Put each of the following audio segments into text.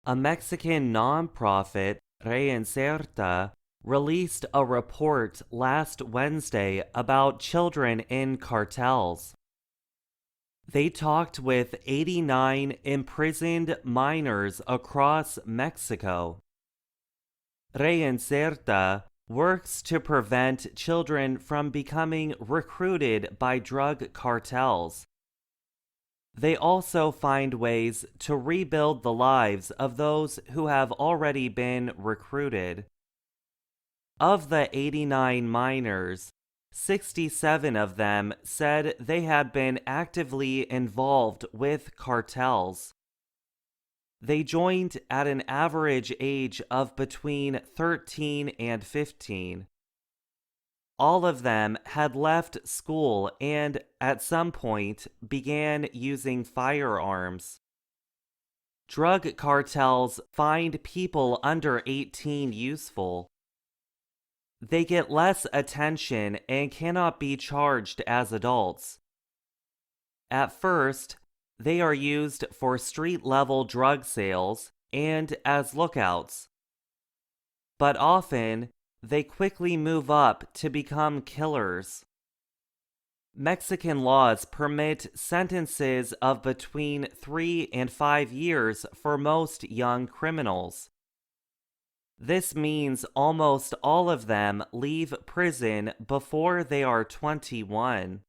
A Mexican nonprofit, Reinserta, released a report last Wednesday about children in cartels. They talked with 89 imprisoned minors across Mexico. Reinserta works to prevent children from becoming recruited by drug cartels. They also find ways to rebuild the lives of those who have already been recruited. Of the 89 minors, 67 of them said they had been actively involved with cartels. They joined at an average age of between 13 and 15. All of them had left school and, at some point, began using firearms. Drug cartels find people under 18 useful. They get less attention and cannot be charged as adults. At first, they are used for street-level drug sales and as lookouts. But often, they quickly move up to become killers. Mexican laws permit sentences of between 3 and 5 years for most young criminals. This means almost all of them leave prison before they are 21.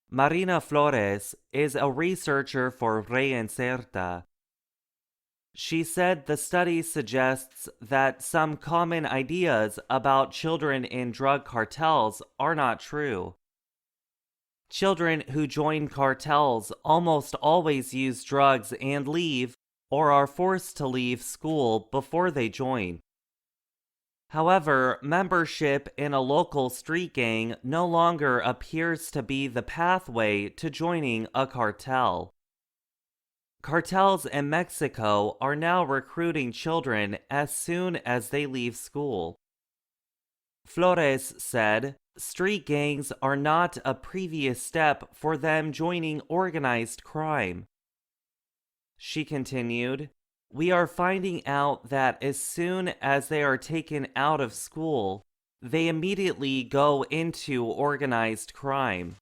Marina Flores is a researcher for Reinserta. She said the study suggests that some common ideas about children in drug cartels are not true. Children who join cartels almost always use drugs and leave or are forced to leave school before they join. However, membership in a local street gang no longer appears to be the pathway to joining a cartel. Cartels in Mexico are now recruiting children as soon as they leave school. Flores said, "Street gangs are not a previous step for them joining organized crime." She continued, "We are finding out that as soon as they are taken out of school, they immediately go into organized crime."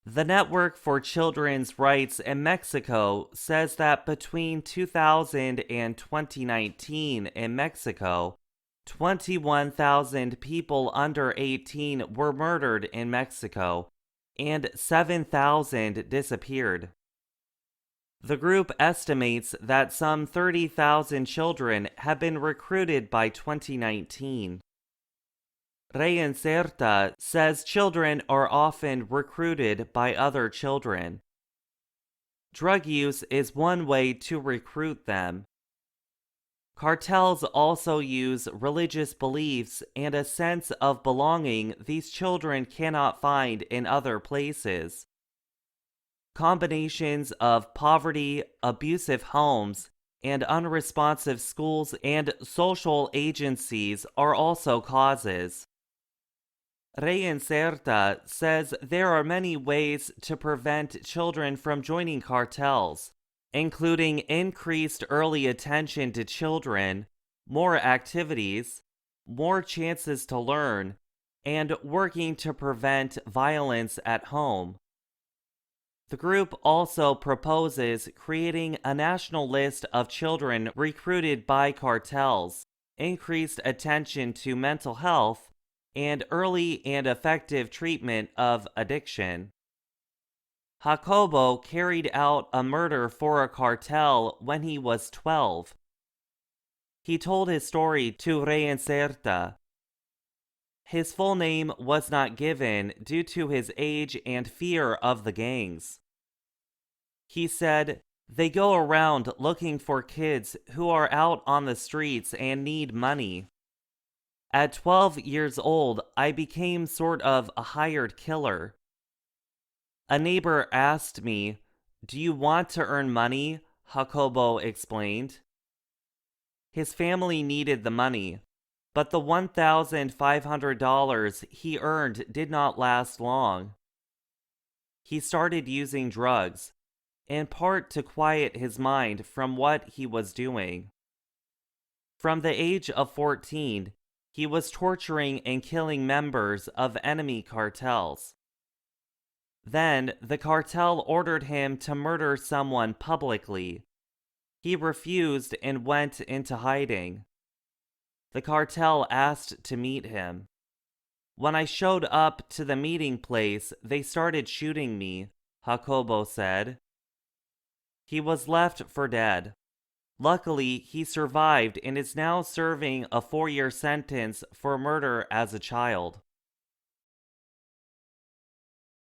The Network for Children's Rights in Mexico says that between 2000 and 2019 in Mexico, 21,000 people under 18 were murdered in Mexico, and 7,000 disappeared. The group estimates that some 30,000 children have been recruited by 2019. Reinserta says children are often recruited by other children. Drug use is one way to recruit them. Cartels also use religious beliefs and a sense of belonging these children cannot find in other places. Combinations of poverty, abusive homes, and unresponsive schools and social agencies are also causes. Reinserta says there are many ways to prevent children from joining cartels, including increased early attention to children, more activities, more chances to learn, and working to prevent violence at home. The group also proposes creating a national list of children recruited by cartels, increased attention to mental health, and early and effective treatment of addiction. Jacobo carried out a murder for a cartel when he was 12. He told his story to Reinserta. His full name was not given due to his age and fear of the gangs. He said, "They go around looking for kids who are out on the streets and need money. At 12 years old, I became sort of a hired killer. A neighbor asked me, 'Do you want to earn money?' Jacobo explained. His family needed the money, but the $1,500 he earned did not last long. He started using drugs, in part to quiet his mind from what he was doing. From the age of 14, he was torturing and killing members of enemy cartels. Then, the cartel ordered him to murder someone publicly. He refused and went into hiding. The cartel asked to meet him. When I showed up to the meeting place, they started shooting me, Jacobo said. He was left for dead. Luckily, he survived and is now serving a 4-year sentence for murder as a child.